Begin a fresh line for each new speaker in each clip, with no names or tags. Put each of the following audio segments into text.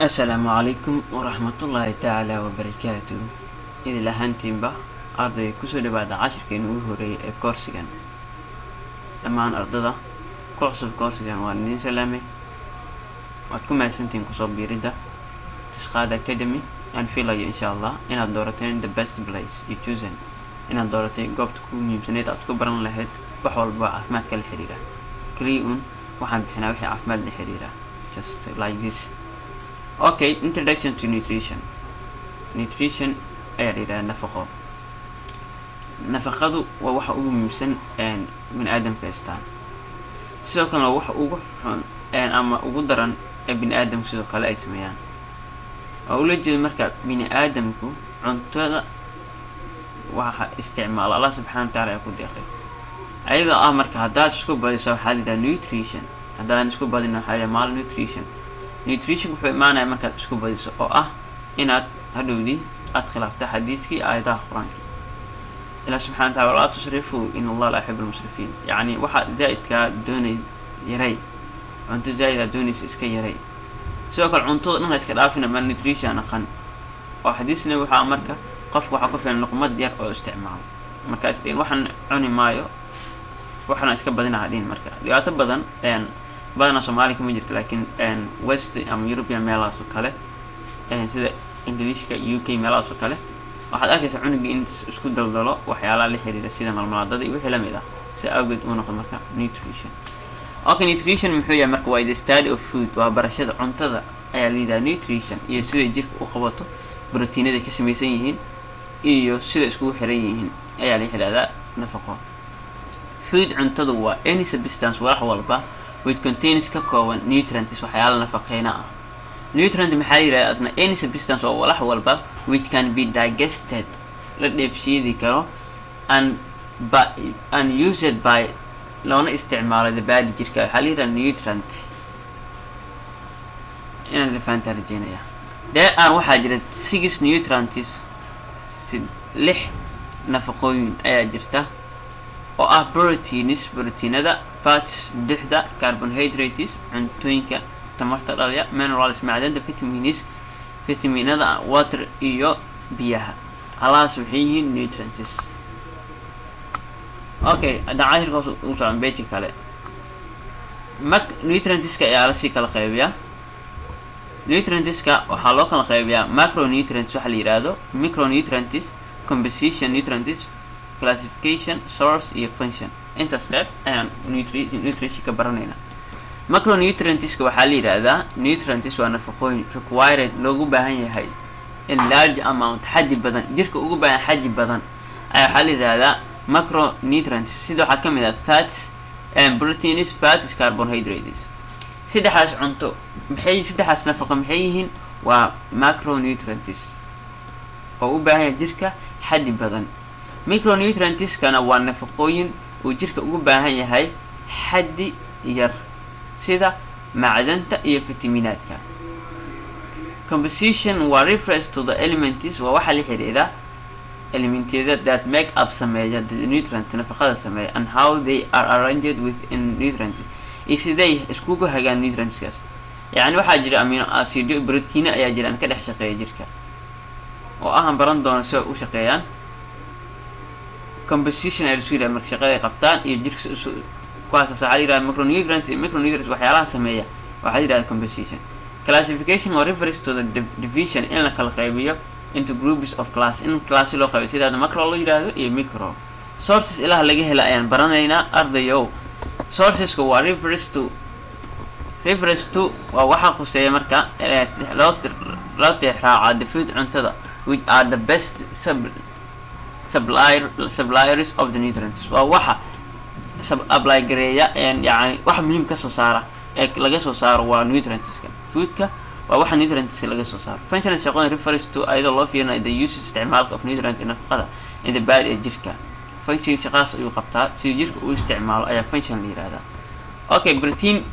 السلام عليكم ورحمة الله تعالى وبركاته. إذا لهانتين با أرضي كسر بعد 10 كانوا هوري كورسيان لما عن أرضها كورس كورسيان وانين سلامي وتكون مع سنتين كسر بيرده تسقاد أكاديمي and feel like إن شاء الله إن الدورتين the best place you chosen إن الدورتين قبت تكون يمسنيت أتكبرن لهاد بحول بعفمات كالحريرة كريون وحن بحنا وحي عفمات الحريرة just like this. Okay, introduction to nutrition. Nutrition أيضا نفقة. نفقته ووح أوجو ممسن أن من آدم كاستان. سواء كان وح أوجو أن أما أوجو درن ابن آدم سواء كلا اسميان. أولاد جل مركب بين آدمكو عن تلا وح استعمال الله سبحانه وتعالى يكون داخل. أيضا مركب هذا شكو بدي سو حالة nutrition. هذا نشكو بدي إنه حالة مال nutrition. nutrition wuxuu imaanaya markaad isku badiso oo ah inaad hadhowdi aad khilaafta xadiiskii aayadaha quraanka ila subhanahu wa ta'ala tusrifu in Allah la yuhibbul musrifin yani waxa zaidka doonay yaray cunto zaida doonis iska yaray sidoo kale cuntada dhan iska dhaafina mal nutrition aqan oo xadiisna waxa marka qof waxa ku filan luqmad yar oo isticmaal marka waxaan cuni maayo waxana iska badina hadin marka dhibaato badan بدنا سومالي كم جرت لكن ويست يوروبيان ميلاس وكله سيدا إنجليش UK ميلاس وكله واحد أكيد عنق إن سكوت دلدلة وحياة اللي حريرة سيدا مع المناضد وحلا ميدا سأوجد وناخذ مركب nutrition. أوكي nutrition محوية مركب وايد study of food وبرشة عنتظر أي اللي ده nutrition يصير يجيك وخبطه بروتين ده كسميسينهن يصير سكوت حريين أي اللي حلا نفقه food عنتظر و any substance وراح والبا which contains كاكوان nutrients وحياة نفقينا nutrient محايرة أصلا any substance أو ولا حوالبا which can be digested لدفشي ذكره and used by لون استعمال البادي جركا حاليرا nutrient إن اللي فانت رجينا ده أنا واحد 6 nutrients لح نفقوين أي جرته أو بروتين هذا fats دحدة carbohydrates عنتوينك تمرت الأرياء minerals معدن فيتامين هذا water إيو بيها على صحيه nutrients. أوكي ده 10 قصة عن بيتي كله nutrients كأيالسي كلا خيبيا nutrients كحلوك كلا خيبيا macronutrients وحلي رادو micronutrients composition nutrients classification source iyo function inta step and nutrition ka baranayna macronutrients waxa la yiraahdaa nutrients waa nafaqooyin required loogu baahan yahay in large amount xaddi badan jirka ugu baahan xaddi badan ayaa waxa la yiraahdaa macronutrients sida waxa kamid ah fats and proteins fats carbohydrates sidaas cunto maxay sidaas nafaqo maxay yihiin waa macronutrients oo u baahan jirka xaddi badan micronutrients kana waa nafaqooyin uu jirka ugu baahan yahay xaddi yar sida macdanta iyo fitamiinaadka. Composition waa refers to the elements waa waxa la xiriira elementada that make up sameeya the nutrient nafaqada sameeya and how they are arranged within nutrients isiday iskugu hagaan nutrientskaas yani waxa jira amino acid iyo protein ayaa jiraan ka dhex shaqeeya jirka oo aan baran doono sida u shaqeeyaan composition ay isku marka shaqada qabtaan iyo jirka kuwaas saxal yiraahdo micronutrients waxyaalaha sameeya waxa yiraahdo composition. Classification refers to the division in la kala qaybiyo into groups of class in class loo qaybiyo sida macro loo yiraahdo iyo micro. Sources ilaha laga helo ayaan baranaynaa ardayow. Sources waa refers to waa waxa khuseeya marka loo tixraaca the food cuntada which are the best suppliers of the nutrients waa waxa supply gareeya yani waxa muhiim ka soo saara ee laga soo saaro waa nutrients foodka waa waxa nutrients laga soo saaro. Functional shaqooyin refers to ayada loo fiirinayo the use isticmaalka of nutrients nafaqada in the body ee jirka function shaqaas ayuu qabtaa si jirka uu isticmaalo ayaa function la yiraahdaa. Okay, protein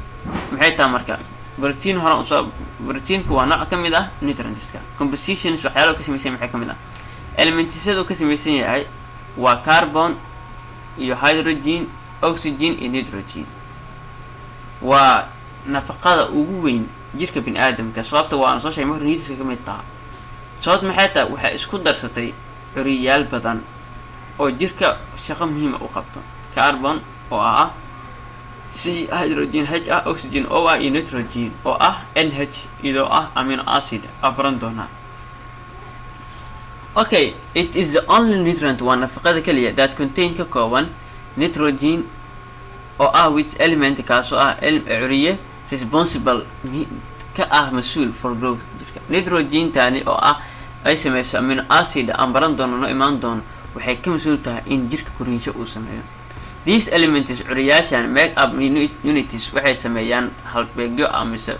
maxay tahay marka protein hore soo proteinku waa nooc kamid ah nutrientska. Compositions waxyaalo ka samaysan maxay kamid ah elementsadu ka samaysan yahay waa carbon iyo hydrogen oxygen iyo nitrogen waa nafaqada ugu weyn jirka biniaadamka sababta waa aan soo sheegay marka nidiska ka mid taha sababta maxay tahay waxay isku darsatay curiyaal badan oo jirka shaqo muhiima u qabto carbon oo ah C hydrogen H ah oxygen O ah iyo nitrogen oo ah NH iyadoo ah amino acid afran doona. Okay, it is the only nutrient waa nafaqada kaliya that contain ka kooban nitrogen oo ah which element kaasoo ah curiye responsible ka ah mas'uul for growth jirka. Nitrogen tani oo ah ay samayso amino acid aan baran doono no imaan doono waxay ka mas'uul tahay in jirka koriinsho uu sameeyo. These elements curiyaashan make up unities waxay sameeyaan halbeegyo amise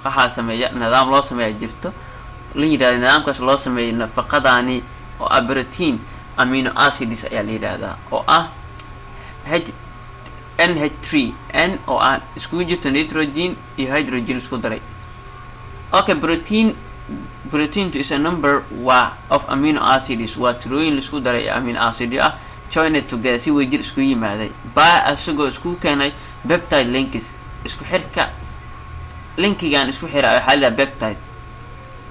qaxa sameeya nidaam loo sameeyo jirto la yiraahdo nidaamkaas loo sameeyo nafaqadani oo ah protein amino acids ayaa la yiraahdaa oo ah NH3 N oo ah isku jirto nitrogen iyo hydrogen isku daray. Okay, protein is a number of amino acids waa tirooyin isku daray amino acid ah joined together si way jir isku yimaaday baa asagoo isku keenay peptide links isku xirka linkigan isku xira waxa la peptide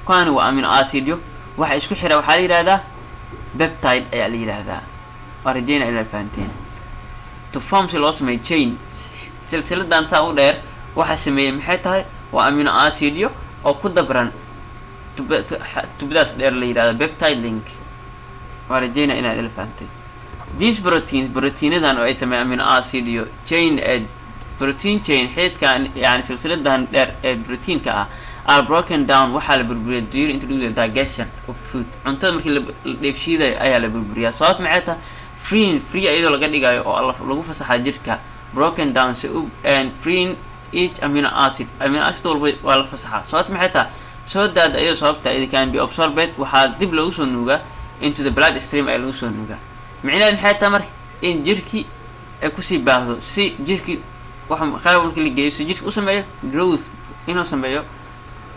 kan waa amino acid waxa isku xira waxa la yiraahdaa peptide ayaa la yiraahdaa warjeen ila fahanteen to form si loo sameeyo chain silsiladan saa u dheer waxa sameeyay maxay tahay waa amino acid oo ku dabran tubadaas dheer la yiraahdo peptide link warjeen ila fahanteen. These proteinadan oo ay sameeyaan amino acid iyo chain protein chain xeedkan yani silsiladan dheer ee proteinka ah are broken down waxa la burburiyaa during into the digestion of food. Cuntada markii la dheefshiiday ayaa la burburiyaa sabab maxay tahay free iyadoo laga dhigayo oo lagu fasaxa jirka broken down and free each amino acid walba waa la fasaxa sabab maxay tahay soo daad iyadoo sababta it can be absorbed waxa dib lagu soo nuuga into the blood stream ay lagu soo nuuga micnaheedu maxay tahay marka in jirki ay ku sii baahdo si jirki waxa qaab markii la geeyo si jirki u sameeyo growth inuu sameeyo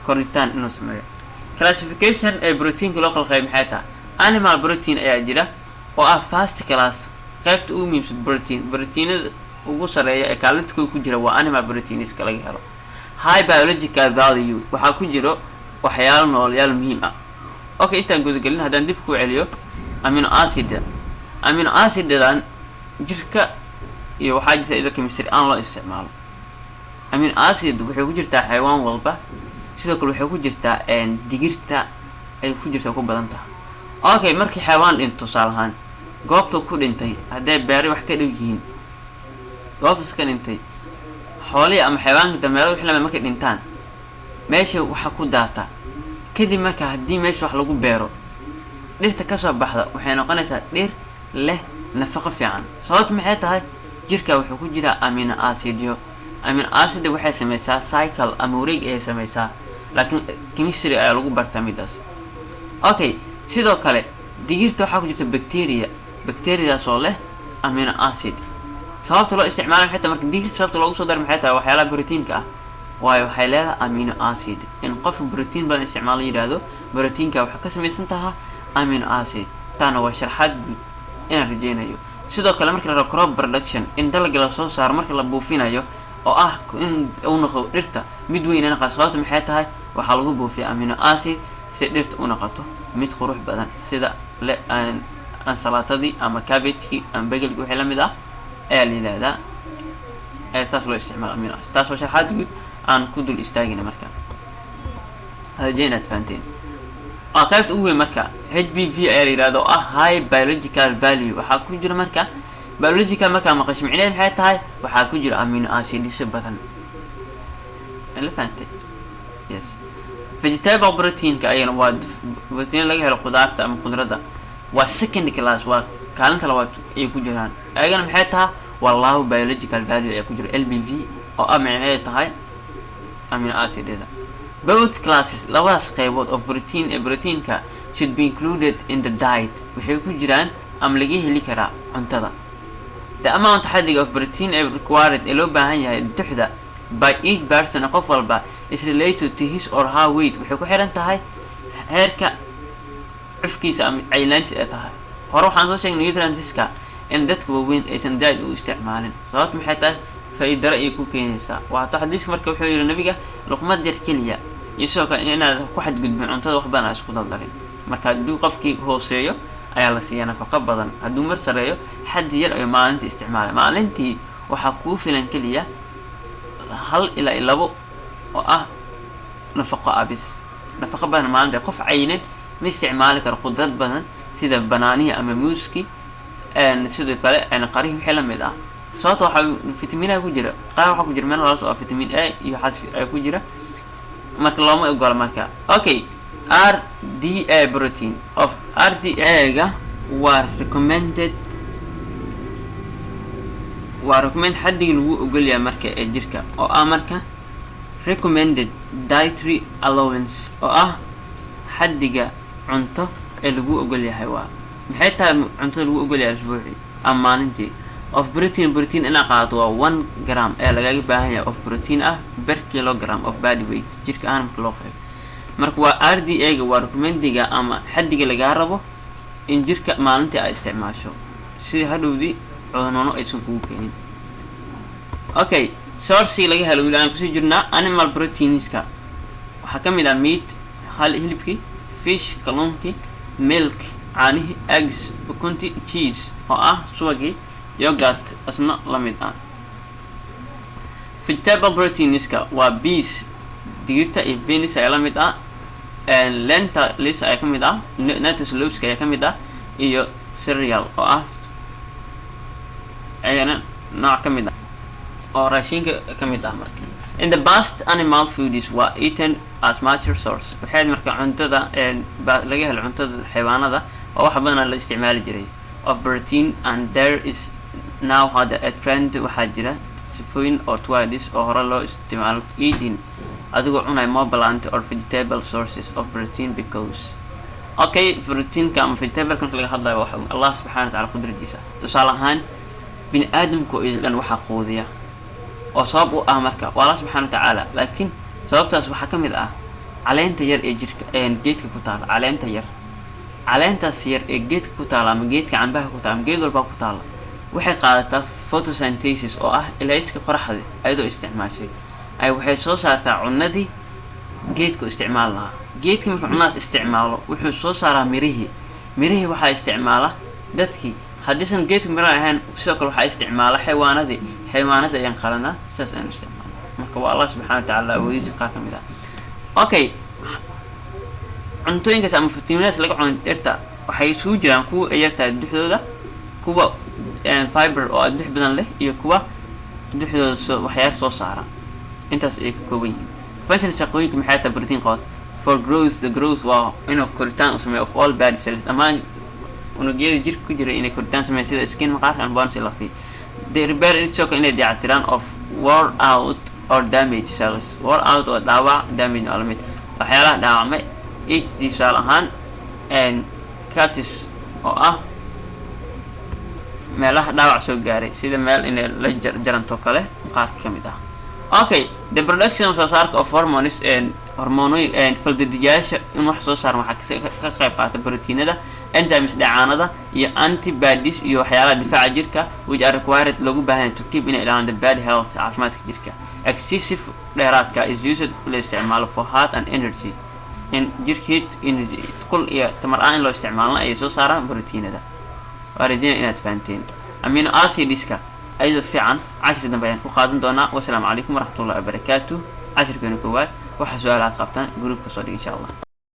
koritaan inuu sameeyo. Classification ee proteinka loo kala qayb maxay tahay animal protein ayaa jira oo ah first class qaybta ugu muhiimsan proteinada ugu sareeya ee kaalinta ku jira waa animal proteins ka laga helo. High biological value waxa ku jiro waxyaalo noolayaal muhiim ah. Okay, intaan gudagelin haddaan dib ku celiyo amino acidan jirka iyo waxa jirta iyadoo chemistry aan loo isticmaalo. Amino acid waxay ku jirtaa xayawaan walba sidoo kale waxay ku jirtaa digirta ay ku jirtaa ku badan tahay. Okay, markii xayawaan dhinto saalahan goobta ku dhintay haday beeri wax ka dhow yihiin goobta ka dhintay xoolaha ama xayawaanka dameero wixii lama markay dhintaan meesha waxa ku daata kadib marka hadii meesha wax lagu beero dhirta ka soo baxda waxay noqonaysaa dhir leh nafaqo fiican sababta maxay tahay jirka wuxuu ku jira amino acid waxay sameeysaa cycle ama wareeg ay sameeysaa laakiin chemistry ayaa lagu bartaa midaas. Okay, sidoo kale digirta waxa ku jirta bacteriadaas oo leh amino acid sababta loo isticmaalo xitaa marka digirta sababta loogu soo daro maxay tahay waxyaalaha proteinka ah waayo waxay leedahay amino acid in qof protein badan isticmaalo yiraahdo proteinka waxa ka samaysan tahay amino acid taana waa sharaxaad inaan rajeynayo. sidoo kale marka la crop production in dalagga la soo saaro marka la buufinayo oo ah in uu noqdo dhirta mid weyn ana sababta maxay tahay waxa lagu buufiyaa amino acid si dhirta u noqoto mid qurux badan sida aan salaatadii ama cabbage ama bagelki wixii la mid ah ee liidaada taas loo isticmaalo amino acid taas oo sharaxaad guud aan ku dul istaagina marka hajeenad faanteen qaybta ugu weyn marka HBV ayaa yiraahdo oo ah high biological value waxa ku jira marka biological marka maqash micnaheedu maxay tahay waxa ku jira amino acids badan la faantay. Yes, vegetable protein ka ayana waa protein laga helo khudaarta ama khudradda waa second class waa kaalinta labaad ay ku jiraan ayagana maxay tahay waa low biological value ay ku jira LBV oo amino tahay amino acids. Both classes labadaas qaybood of proteinka should be included in the diet waxay ku jiraan ama laga heli karaa cuntada. The amount xadiga of protein required ee loo baahan yahay duxda by each person qof walba is related to his or her weight waxay ku xiran tahay heerka cufkiisa ama caylaantiisa ay tahay. Hore waxaan soo sheegnay nutrientska in dadka waaweyn aysan diet u isticmaalin sababta maxay tahay faa'iidara ay ku keenaysaa. Waa xadiiska marka wuxuu yiri nabiga luqmad yar kaliya isoo ka inaad ku xadgudbin cuntada wax badan isku daldarin. marka hadduu qofkii hooseeyo ayaa la siiyaa nafaqo badan, hadduu mar sareeyo xad yar ay maalintii isticmaala. maalintii waxaa kuu filan kaliya 1 ilaa 2 oo ah nafaqo abis. nafaqo badan maalintii qof caynan ma isticmaali karo qudrad badan sida banaanihi ama muuski sidoo kale qarihi wixii la mid ah. sababtoo waxa fitamiina ku jira, qaar waxa ku jira meel walba oo fitamiin A iyo xasfi ay ku jira, marka looma ogola marka. Okay, RDA protein of RDA ga waa recommend xaddiga lagu ogol yahay marka ee jirka oo ah marka recommended dietary allowance oo ah xaddiga cunto ee lagu ogol yahay. waa maxay tahay cuntada lagu ogol yahay usbuucii ama maalintii? of protein ina qaado waa 1 gram ee lagaga baahan yahay of protein ah per kilogram of body weight jirka aan marka loo qeyb. marka waa RDA ga waa recommended ama xaddiga laga rabo in jirka maalintii ay isticmaasho si hadhowdi cunano aysan kugu keenin. Okay, source laga helo wiilaan ku sii jirnaa animal proteinska waxa kamid ah meat hilibki, fish kalluunki, milk caanihi, eggs ukunti, cheese oo ah subagi, yogurt asna la mid ah. vegetable proteinska waa beans digirta iyo beans ay la mid ah, lentils ay kamid ah, nuts lowska ay kamid ah iyo cereal oo ah ayana nooc kamid ah oo raashinka kamid ah. marka in the past animal foods were eaten as mature source. waxay marka cuntada laga helo cuntada xayawaanada oo wax badan la isticmaali jiray of protein, and there is now had a trend waxaa jira sifooyin oo twice oo hore loo isticmaalo eating adigoo cunay more plant or vegetable sources of protein because okay protein ka ama vegetable kan laga hadlayo waxa Allah subhanahu wa ta'ala qudradiisa. tusaale ahaan bini aadamku idan waxa qoodiya oo sabab u ah marka Allah subhanahu wa ta'ala, laakiin sababtaas waxa kamid ah caleenta yar ee jirka geedka ku taala. caleentaas yar ee geedka ku taala ama geedka cambaha ku taala geed walba ku taala waxay qaadataa photosynthesis oo ah ilayska qoraxda ayadoo isticmaashay ay waxay soo saartaa cunadii geedku isticmaal lahaa. geedka markuu cunaas isticmaalo wuxuu soo saaraa mirihii waxaa isticmaala dadkii. haddiisan geedku miro ahayn sidoo kale waxaa isticmaala xayawaanada ayaan qalanaa sidaas ayaan isticmaala. marka waa Allah subhanahu wa ta'ala awoodiisa qaar kamid ah. Okay, cuntooyinkaas ama fitamiinaadka laga cuno dhirta waxay isugu jiraan kuwa yartaa duxdooda, kuwa fiber oo dux badan leh iyo kuwa duxdooda waxyaar soo saara. intaas ay ka kooban yihiin. function shaqooyinka maxay tahay protein qod for growth. the growth waa inuu koritaan u sameeyo of all body cells amaan unugyada jirka ku jira inay koritaan sameeyaan sida skin, maqaarka, and bones ila fi. they repair itself inay dayactiraan of worn out or damaged cells. worn out oo dhaawac, damage oo lamid waxyaalaha dhaawacmay tusaale ahaan cutis oo ah meelaha dhaawac soo gaaray sida meel inay la jaranto kale qaar kamid ah. Okay, the production of saarka of hormones faldidiyaasha in wax soo saar waxa ka qayb qaata proteinada, enzymes dhacaanada iyo antibodies iyo waxyaalaha difaaca jirka which are required lagu baahan to keep in the body health caafimaadka jirka. excessive dheeraadka is used la isticmaalo for heart and energy in jirka heat energy kul iyo tamar aan loo isticmaalna ay soo saaraan proteinada. wareejina inaad fahanteen amino acids-ka ayada fiican cashir dambe ayaan ku qaadan doonaa. wassalaamu calaykum waraxmatullaahi wabarakaatuh. cashirkeena koowaad waxa su'aalaad qabtaan groupka soo dhig insha Allah.